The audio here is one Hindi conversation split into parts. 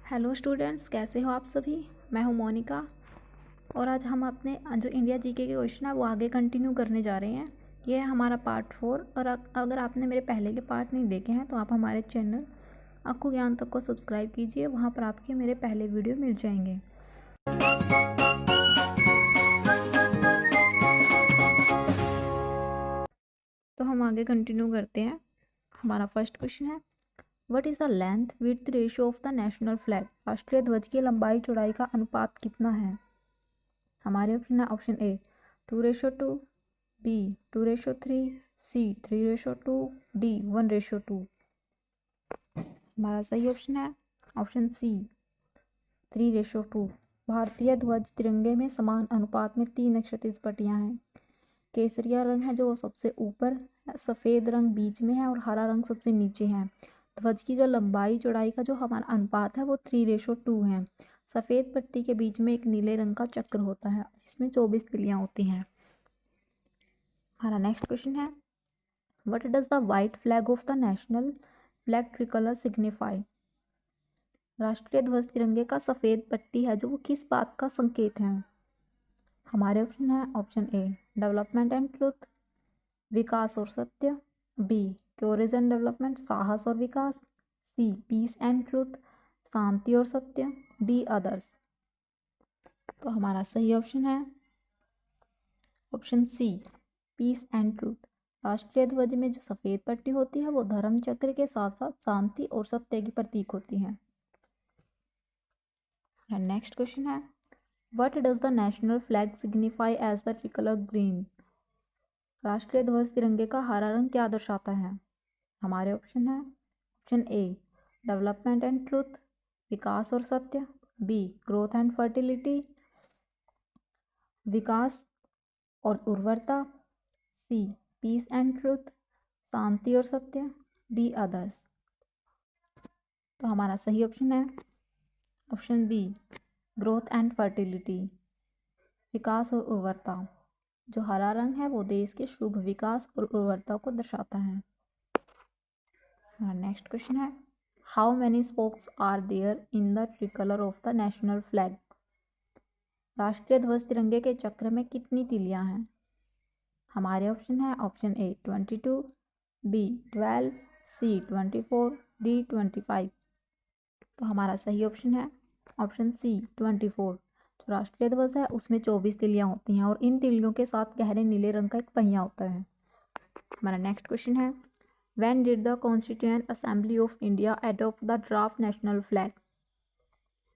हेलो स्टूडेंट्स, कैसे हो आप सभी। मैं हूं मोनिका और आज हम अपने जो इंडिया जीके के क्वेश्चन है वो आगे कंटिन्यू करने जा रहे हैं। ये है हमारा पार्ट 4 और अगर आपने मेरे पहले के पार्ट नहीं देखे हैं तो आप हमारे चैनल अक्कू ज्ञान तक को सब्सक्राइब कीजिए। वहाँ पर आपके मेरे पहले वीडियो मिल जाएंगे। तो हम आगे कंटिन्यू करते हैं। हमारा फर्स्ट क्वेश्चन है, what is the length width ratio of the national flag. राष्ट्रीय ध्वज की लंबाई चौड़ाई का अनुपात कितना है। हमारे ऑप्शन है option A 2:2, B 2:3, C 3:2, D 1:2। हमारा सही ऑप्शन है ऑप्शन सी 3:2। भारतीय ध्वज तिरंगे में समान अनुपात में 3 क्षैतिज पट्टियां हैं। केसरिया रंग है जो सबसे ऊपर, सफ़ेद रंग बीच में है और हरा रंग सबसे नीचे है। ध्वज की जो लंबाई चौड़ाई का जो हमारा अनुपात है वो 3:2 है। सफ़ेद पट्टी के बीच में एक नीले रंग का चक्र होता है जिसमें 24 तिलियां होती हैं। हमारा नेक्स्ट क्वेश्चन है, what does the white flag of the national flag tricolour signify. राष्ट्रीय ध्वज तिरंगे का सफ़ेद पट्टी है जो वो किस बात का संकेत है। हमारे ऑप्शन है option A development and truth, विकास और सत्य, बी क्योरेज एंड डेवलपमेंट, साहस और विकास, सी पीस एंड ट्रुथ, शांति और सत्य, डी अदर्स। तो हमारा सही ऑप्शन है option C peace and truth. राष्ट्रीय ध्वज में जो सफ़ेद पट्टी होती है वो धर्म चक्र के साथ साथ शांति और सत्य की प्रतीक होती है। नेक्स्ट क्वेश्चन है, what does the national flag signify as the tricolour green. राष्ट्रीय ध्वज तिरंगे का हरा रंग क्या दर्शाता है। हमारे ऑप्शन है option A development and truth, विकास और सत्य, बी ग्रोथ एंड फर्टिलिटी, विकास और उर्वरता, सी पीस एंड ट्रूथ, शांति और सत्य, डी अदर्स। तो हमारा सही ऑप्शन है option B growth and fertility, विकास और उर्वरता। जो हरा रंग है वो देश के शुभ विकास और उर्वरता को दर्शाता है। नेक्स्ट क्वेश्चन है, how many spokes are there in the tricolour of the national flag. राष्ट्रीय ध्वज तिरंगे के चक्र में कितनी तिलियां हैं। हमारे ऑप्शन है option A 22, B 12, C 24, D 25। तो हमारा सही ऑप्शन है ऑप्शन सी 24। जो राष्ट्रीय ध्वज है उसमें 24 तिलियां होती हैं और इन तिलियों के साथ गहरे नीले रंग का एक पहिया होता है। हमारा नेक्स्ट क्वेश्चन है, when did the constituent assembly of India adopt the draft national flag.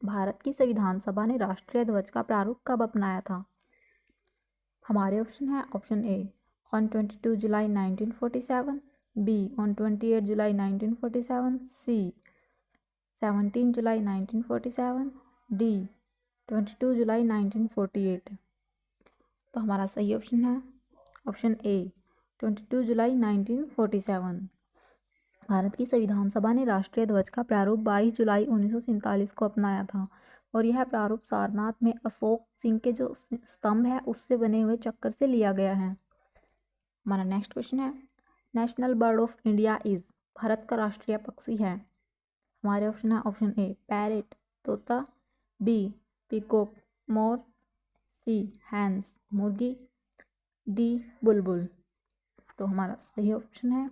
Bharat की संविधान सभा ने राष्ट्रीय ध्वज का प्रारूप कब अपनाया था। हमारे ऑप्शन है option A on 22 July 1947, B on 28 July 1947, C 17 July 1947, D 22 July 1948। तो हमारा सही ऑप्शन है ऑप्शन ए 22 जुलाई 1947। भारत की संविधान सभा ने राष्ट्रीय ध्वज का प्रारूप 22 जुलाई 1947 को अपनाया था और यह प्रारूप सारनाथ में अशोक सिंह के जो स्तंभ है उससे बने हुए चक्कर से लिया गया है। हमारा नेक्स्ट क्वेश्चन है, national bird of India is. भारत का राष्ट्रीय पक्षी है। हमारे ऑप्शन है ऑप्शन ए पैरेट तोता, बी पीकॉक मोर, सी हैंस मुर्गी, डी बुलबुल। तो हमारा सही ऑप्शन है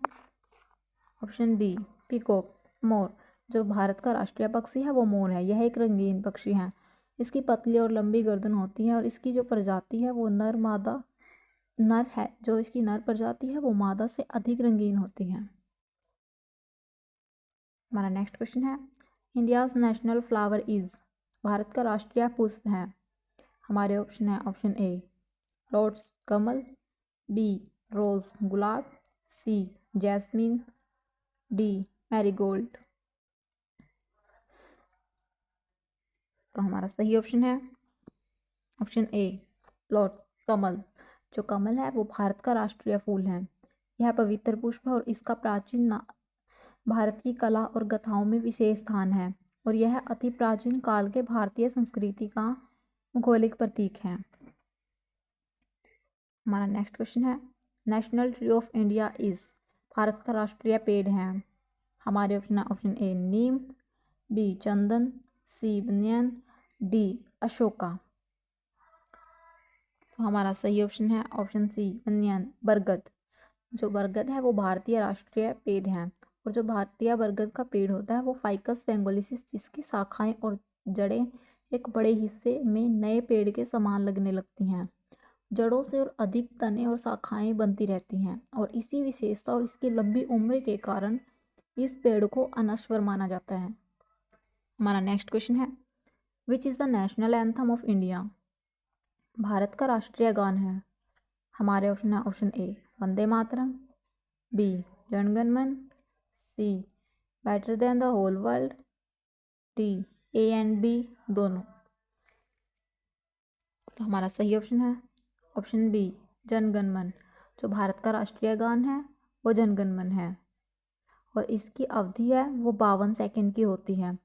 ऑप्शन बी पीकॉक मोर। जो भारत का राष्ट्रीय पक्षी है वो मोर है। यह एक रंगीन पक्षी है। इसकी पतली और लंबी गर्दन होती है और इसकी जो प्रजाति है वो नर है। जो इसकी नर प्रजाति है वो मादा से अधिक रंगीन होती है। हमारा नेक्स्ट क्वेश्चन है, इंडियाज नेशनल फ्लावर इज। भारत का राष्ट्रीय पुष्प है। हमारे ऑप्शन है ऑप्शन ए रोड्स कमल, बी रोज गुलाब, सी जैस्मीन, डी मैरीगोल्ड। तो हमारा सही ऑप्शन है ऑप्शन ए लॉर्ड कमल। जो कमल है वो भारत का राष्ट्रीय फूल है। यह पवित्र पुष्प है और इसका प्राचीन भारत की कला और गाथाओं में विशेष स्थान है और यह अति प्राचीन काल के भारतीय संस्कृति का भौगोलिक प्रतीक है। हमारा नेक्स्ट क्वेश्चन है, national tree of India is. भारत का राष्ट्रीय पेड़ है। हमारे ऑप्शन है ऑप्शन ए नीम, बी चंदन, सी बनियान, डी अशोका। तो हमारा सही ऑप्शन है ऑप्शन सी बनियान, बरगद। जो बरगद है वो भारतीय राष्ट्रीय पेड़ है, और जो भारतीय बरगद का पेड़ होता है वो फाइकस बेंगोलिसिस, जिसकी शाखाएं और जड़ें एक बड़े हिस्से में नए पेड़ के समान लगने लगती हैं। जड़ों से और अधिक तने और शाखाएं बनती रहती हैं, और इसी विशेषता और इसकी लंबी उम्र के कारण इस पेड़ को अनश्वर माना जाता है। हमारा नेक्स्ट क्वेश्चन है, which is the national anthem of India. Bharat का राष्ट्रीय गान है। हमारे ऑप्शन है option A Vande Mataram, B Janagana Mana, C better than the whole world, D A and B दोनों। तो हमारा सही ऑप्शन है ऑप्शन बी जनगण मन। जो भारत का राष्ट्रीय गान है वो जनगण मन है, और इसकी अवधि है वो 52 सेकंड की होती है।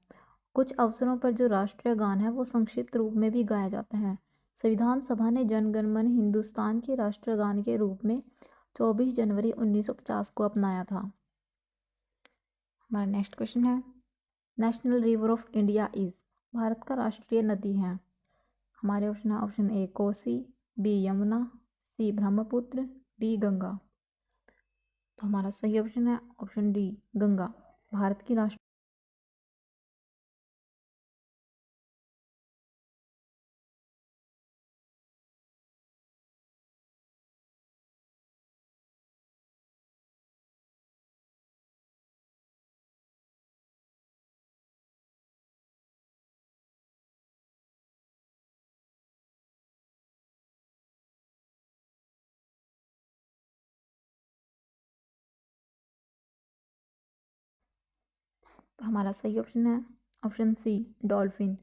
कुछ अवसरों पर जो राष्ट्रीय गान है वो संक्षिप्त रूप में भी गाया जाता है। संविधान सभा ने जनगण मन हिंदुस्तान के राष्ट्रीय गान के रूप में 24 जनवरी 1950 को अपनाया था। हमारा नेक्स्ट क्वेश्चन है, national river of India is. भारत का राष्ट्रीय नदी है। हमारे ऑप्शन है option A Kosi, B Yamuna, C Brahmaputra, D Ganga. तो हमारा सही ऑप्शन है ऑप्शन डी गंगा। भारत की राष्ट्रीय तो हमारा सही ऑप्शन है ऑप्शन सी डॉल्फिन।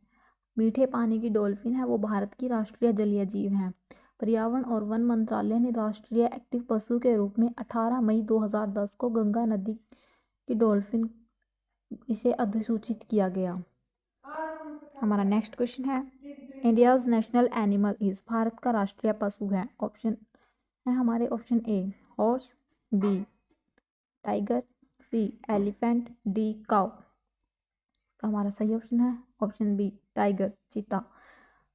मीठे पानी की डॉल्फिन है वो भारत की राष्ट्रीय जलीय जीव हैं। पर्यावरण और वन मंत्रालय ने राष्ट्रीय एक्टिव पशु के रूप में 18 मई 2010 को गंगा नदी की डॉल्फिन इसे अधिसूचित किया गया। हमारा नेक्स्ट क्वेश्चन है, इंडियाज नेशनल एनिमल इज। भारत का राष्ट्रीय पशु है। ऑप्शन है हमारे option A horse, B tiger, C elephant, D cow. तो हमारा सही ऑप्शन है ऑप्शन बी टाइगर, चीता।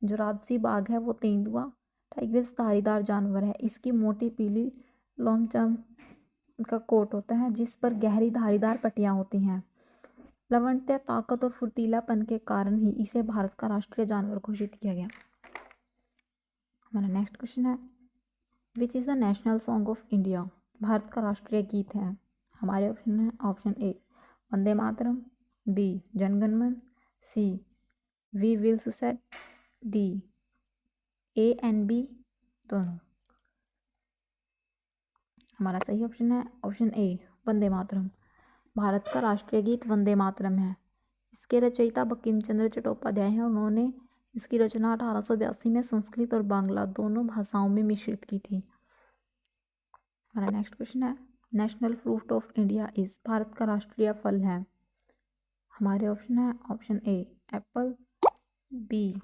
जो राजसी बाघ है वो तेंदुआ टाइग्रिस धारीदार जानवर है। इसकी मोटी पीली लोमचम का कोट होता है जिस पर गहरी धारीदार पट्टियां होती हैं। लवणता, ताकत और फुर्तीलापन के कारण ही इसे भारत का राष्ट्रीय जानवर घोषित किया गया। हमारा नेक्स्ट क्वेश्चन है, which is the national song of India. Bharat का राष्ट्रीय गीत है। हमारे ऑप्शन है option A Vande Mataram, B Janagana Mana, C we will सुसेट, डी ए एंड बी दोनों। हमारा सही ऑप्शन है ऑप्शन ए वंदे मातरम। भारत का राष्ट्रीय गीत वंदे मातरम है। इसके रचयिता बंकिम चंद्र चट्टोपाध्याय हैं। उन्होंने इसकी रचना 1882 में संस्कृत और बांग्ला दोनों भाषाओं में मिश्रित की थी। हमारा नेक्स्ट क्वेश्चन है, national fruit of India is. भारत का राष्ट्रीय फल है। हमारे ऑप्शन है option A apple, B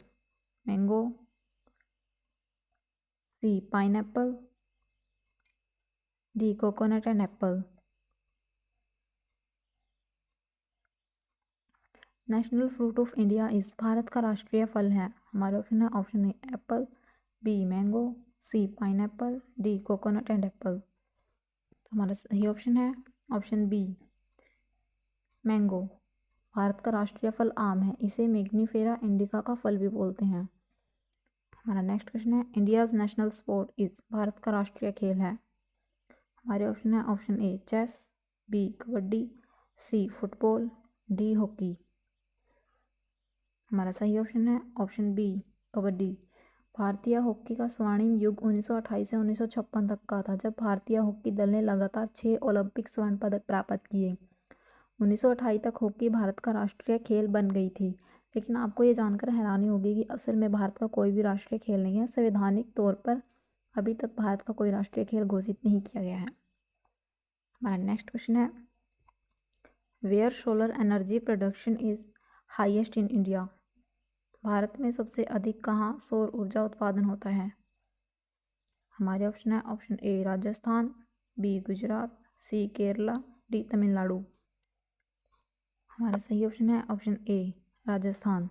mango, C pineapple, D coconut and apple. National fruit of India is. भारत का राष्ट्रीय फल है। हमारे ऑप्शन है option A apple, B mango, C pineapple, D coconut and apple. तो हमारा सही ऑप्शन है ऑप्शन बी मैंगो। भारत का राष्ट्रीय फल आम है। इसे मैग्नीफेरा इंडिका का फल भी बोलते हैं। हमारा नेक्स्ट क्वेश्चन है, इंडियाज नेशनल स्पोर्ट इज। भारत का राष्ट्रीय खेल है। हमारे ऑप्शन है option A chess, B kabaddi, C football, D hockey. हमारा सही ऑप्शन है ऑप्शन बी कबड्डी। भारतीय हॉकी का स्वर्णिम युग 1928 से 1956 तक का था, जब भारतीय हॉकी दल ने लगातार 6 ओलंपिक स्वर्ण पदक प्राप्त किए। 1928 तक हॉकी भारत का राष्ट्रीय खेल बन गई थी। लेकिन आपको ये जानकर हैरानी होगी कि असल में भारत का कोई भी राष्ट्रीय खेल नहीं है। संवैधानिक तौर पर अभी तक भारत का कोई राष्ट्रीय खेल घोषित नहीं किया गया है। हमारा नेक्स्ट क्वेश्चन है, where solar energy production is highest in India. भारत में सबसे अधिक कहाँ सौर ऊर्जा उत्पादन होता है। हमारे ऑप्शन है option A Rajasthan, B Gujarat, C Kerala, D Tamil Nadu. हमारा सही ऑप्शन है ऑप्शन ए राजस्थान।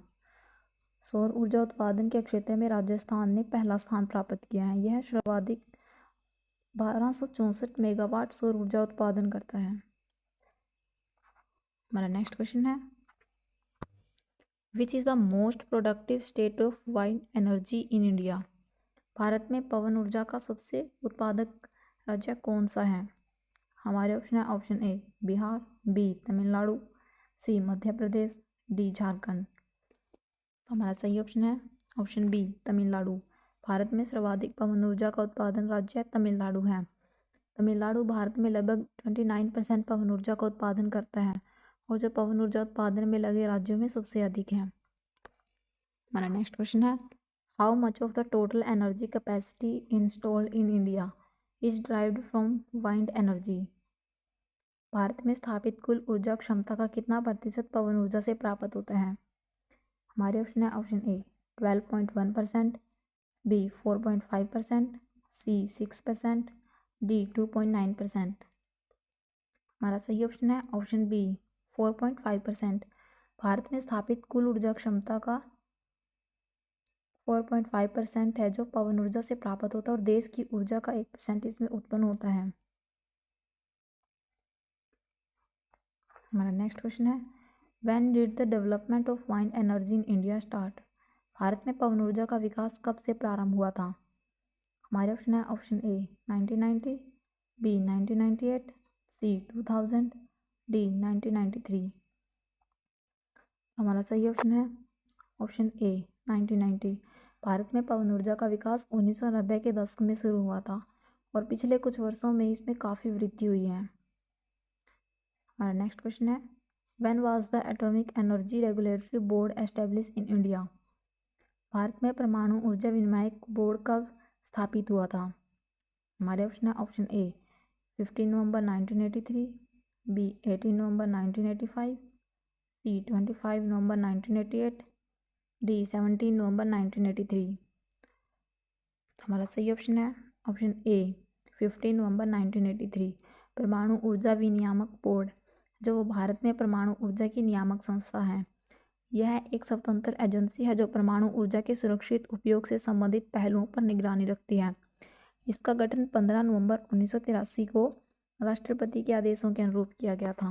सौर ऊर्जा उत्पादन के क्षेत्र में राजस्थान ने पहला स्थान प्राप्त किया है। यह सर्वाधिक 1264 मेगावाट सौर ऊर्जा उत्पादन करता है। हमारा नेक्स्ट क्वेश्चन है, which is the most productive state of wind energy in India? भारत में पवन ऊर्जा का सबसे उत्पादक राज्य कौन सा है? हमारे ऑप्शन है, option A Bihar, B Tamil Nadu, C Madhya Pradesh, D Jharkhand. तो हमारा सही ऑप्शन है ऑप्शन बी तमिलनाडु। भारत में सर्वाधिक पवन ऊर्जा का उत्पादन राज्य तमिलनाडु है। तमिलनाडु भारत में लगभग 29% पवन ऊर्जा का उत्पादन करता है और जो पवन ऊर्जा उत्पादन में लगे राज्यों में सबसे अधिक है। हमारा नेक्स्ट क्वेश्चन है, how much of the total energy capacity installed in India is derived from wind energy? Bharat में स्थापित कुल ऊर्जा क्षमता का कितना प्रतिशत पवन ऊर्जा से प्राप्त होता है? हमारे ऑप्शन है, option A 12.1%, B 4.5%, C 6%, D 2.9%। हमारा सही ऑप्शन है ऑप्शन बी 4.5%। भारत में स्थापित कुल ऊर्जा क्षमता का 4.5% है जो पवन ऊर्जा से प्राप्त होता है और देश की ऊर्जा का 1% इसमें उत्पन्न होता है। हमारा नेक्स्ट क्वेश्चन है, when did the development of wind energy in India start? Bharat में पवन ऊर्जा का विकास कब से प्रारंभ हुआ था? हमारे ऑप्शन है, option A 1990, B 1998, C 2000, D 1993। हमारा सही ऑप्शन है ऑप्शन ए 1990। भारत में पवन ऊर्जा का विकास 1990 के दशक में शुरू हुआ था और पिछले कुछ वर्षों में इसमें काफ़ी वृद्धि हुई है। हमारा नेक्स्ट क्वेश्चन है, when was the atomic energy regulatory board establish in India? भारत में परमाणु ऊर्जा विनियामक बोर्ड कब स्थापित हुआ था? हमारे ऑप्शन है, ऑप्शन ए 15 नवंबर 1983, बी 18 नवंबर 1985, सी 25 नवंबर 1988, डी 17 नवंबर 1983। हमारा सही ऑप्शन है ऑप्शन ए 15 नवंबर 1983। परमाणु ऊर्जा विनियामक बोर्ड जो भारत में परमाणु ऊर्जा की नियामक संस्था है, यह एक स्वतंत्र एजेंसी है जो परमाणु ऊर्जा के सुरक्षित उपयोग से संबंधित पहलुओं पर निगरानी रखती है। इसका गठन 15 नवंबर 1983 को राष्ट्रपति के आदेशों के अनुरूप किया गया था।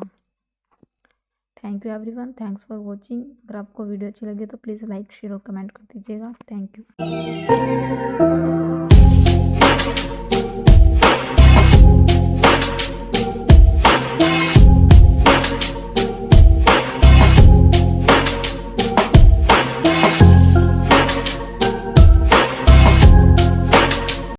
Thank you everyone, thanks for watching. अगर आपको वीडियो अच्छी लगी तो प्लीज़ लाइक, शेयर और कमेंट कर दीजिएगा। Thank you.